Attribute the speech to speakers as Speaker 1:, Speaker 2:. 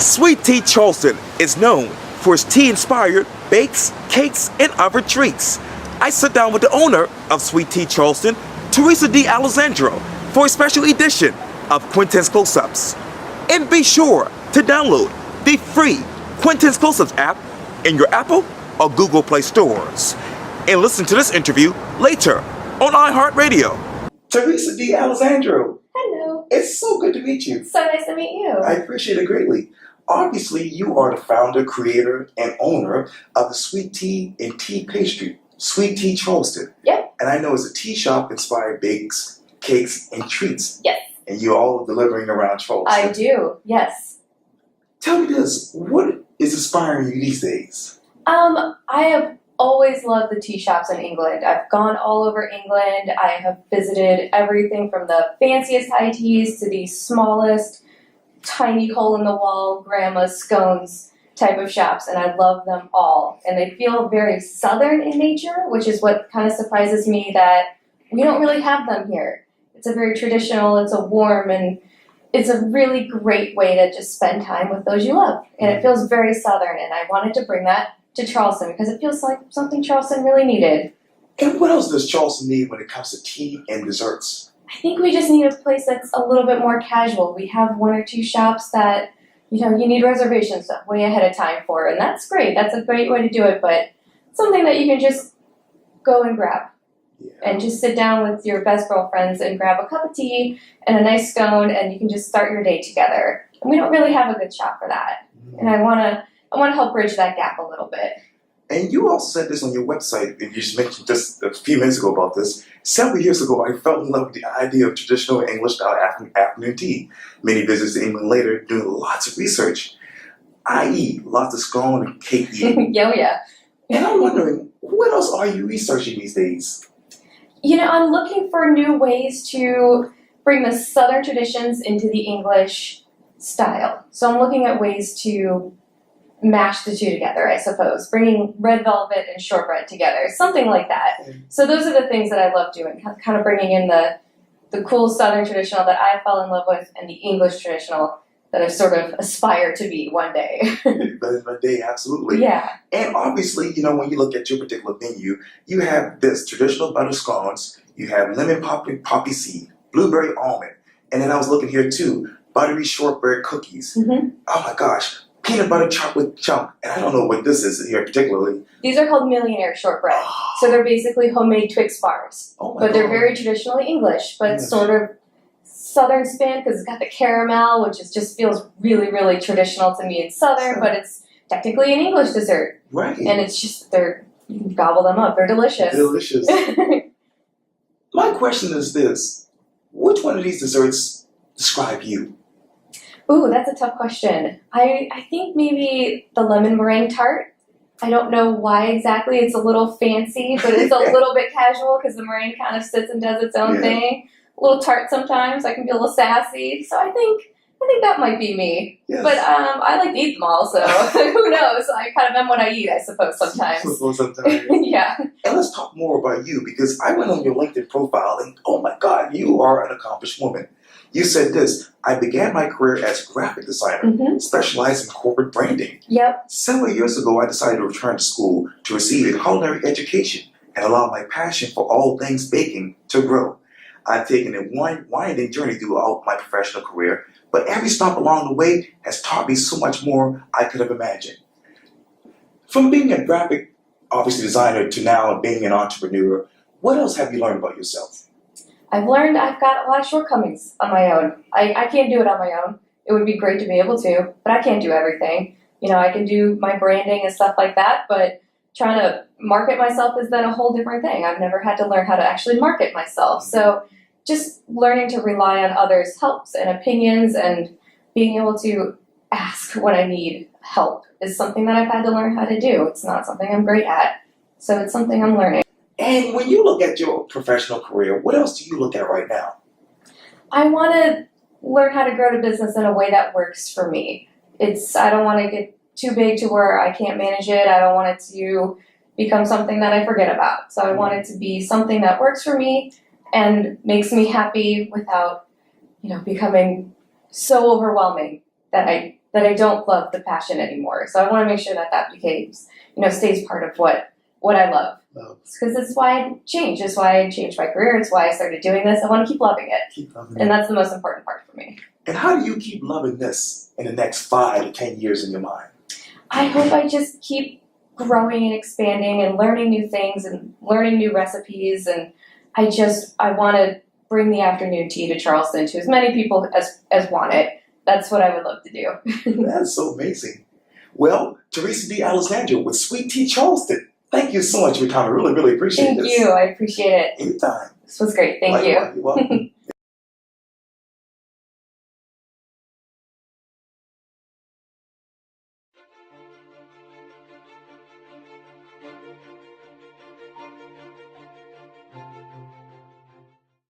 Speaker 1: Sweet Tea Charleston is known for its tea-inspired bakes, cakes, and other treats. I sit down with the owner of Sweet Tea Charleston, Theresa D Allesandro, for a special edition of Quintin's Close-Ups. And be sure to download the free Quintin's Close-Ups app in your Apple or Google Play stores. And listen to this interview later on iHeartRadio. Theresa D Allesandro.
Speaker 2: Hello.
Speaker 1: It's so good to meet you.
Speaker 2: So nice to meet you.
Speaker 1: I appreciate it greatly. Obviously, you are the founder, creator, and owner of the Sweet Tea and Tea Pastry, Sweet Tea Charleston.
Speaker 2: Yep.
Speaker 1: And I know it's a tea shop inspired bakes, cakes, and treats.
Speaker 2: Yes.
Speaker 1: And you're all delivering around Charleston.
Speaker 2: I do, yes.
Speaker 1: Tell me this, what is inspiring you these days?
Speaker 2: I have always loved the tea shops in England. I've gone all over England. I have visited everything from the fanciest high teas to the smallest, tiny hole-in-the-wall grandma's scones type of shops, and I love them all. And they feel very southern in nature, which is what kind of surprises me that we don't really have them here. It's a very traditional, it's a warm, and it's a really great way to just spend time with those you love. And it feels very southern, and I wanted to bring that to Charleston because it feels like something Charleston really needed.
Speaker 1: And what else does Charleston need when it comes to tea and desserts?
Speaker 2: I think we just need a place that's a little bit more casual. We have one or two shops that, you need reservations way ahead of time for, and that's great. That's a great way to do it, but something that you can just go and grab.
Speaker 1: Yeah.
Speaker 2: And just sit down with your best girlfriends and grab a cup of tea and a nice scone, and you can just start your day together. And we don't really have a good shop for that. And I want to help bridge that gap a little bit.
Speaker 1: And you also said this on your website, and you just mentioned just a few minutes ago about this. Several years ago, I fell in love with the idea of traditional English-style afternoon tea. Many visits to England later, doing lots of research, i.e. lots of scone and cake eating.
Speaker 2: Yeah.
Speaker 1: And I'm wondering, what else are you researching these days?
Speaker 2: I'm looking for new ways to bring the Southern traditions into the English style. So I'm looking at ways to mash the two together, I suppose. Bringing red velvet and shortbread together, something like that. So those are the things that I love doing, kind of bringing in the cool Southern traditional that I fell in love with and the English traditional that I sort of aspire to be one day.
Speaker 1: One day, absolutely.
Speaker 2: Yeah.
Speaker 1: And obviously, when you look at your particular menu, you have this traditional butter scones, you have lemon poppy seed, blueberry almond, and then I was looking here too, buttery shortbread cookies. Mm-hmm. Oh my gosh, peanut butter chocolate chunk, and I don't know what this is here particularly.
Speaker 2: These are called millionaire shortbread. So they're basically homemade Twix bars. But they're very traditionally English, but sort of Southern spin because it's got the caramel, which just feels really, really traditional to me. It's Southern, but it's technically an English dessert.
Speaker 1: Right.
Speaker 2: And it's just, you can gobble them up. They're delicious.
Speaker 1: Delicious. My question is this. Which one of these desserts describe you?
Speaker 2: Ooh, that's a tough question. I think maybe the lemon meringue tart. I don't know why exactly. It's a little fancy, but it's a little bit casual because the meringue kind of sits and does its own thing. A little tart sometimes. I can be a little sassy. So I think that might be me. Yes. But I like to eat them all, so who knows? I kind of am what I eat, I suppose, sometimes. Yeah.
Speaker 1: And let's talk more about you, because I went on your LinkedIn profile and, oh my God, you are an accomplished woman. You said this: I began my career as a graphic designer, specializing in corporate branding.
Speaker 2: Yep. Several
Speaker 1: years ago, I decided to return to school to receive a culinary education and allow my passion for all things baking to grow. I've taken a winding journey throughout my professional career, but every stop along the way has taught me so much more I could have imagined. From being a graphic, obviously, designer to now being an entrepreneur, what else have you learned about yourself?
Speaker 2: I've learned I've got a lot of shortcomings on my own. I can't do it on my own. It would be great to be able to, but I can't do everything. I can do my branding and stuff like that, but trying to market myself is then a whole different thing. I've never had to learn how to actually market myself. So just learning to rely on others' helps and opinions and being able to ask when I need help is something that I've had to learn how to do. It's not something I'm great at, so it's something I'm learning.
Speaker 1: And when you look at your professional career, what else do you look at right now?
Speaker 2: I want to learn how to grow the business in a way that works for me. I don't want to get too big to where I can't manage it. I don't want it to become something that I forget about. So I want it to be something that works for me and makes me happy without, becoming so overwhelming that that I don't love the passion anymore. So I want to make sure that that becomes, stays part of what I love. Because it's why I changed. It's why I changed my career. It's why I started doing this. I want to keep loving it.
Speaker 1: Keep loving
Speaker 2: And that's the most important part for me.
Speaker 1: And how do you keep loving this in the next 5 to 10 years in your mind?
Speaker 2: I hope I just keep growing and expanding and learning new things and learning new recipes. And I want to bring the afternoon tea to Charleston to as many people as want it. That's what I would love to do.
Speaker 1: That's so amazing. Well, Theresa D Allesandro with Sweet Tea Charleston. Thank you so much for your time. I really, really appreciate this.
Speaker 2: Thank you. I appreciate it.
Speaker 1: Anytime.
Speaker 2: This was great. Thank you.
Speaker 1: You're welcome.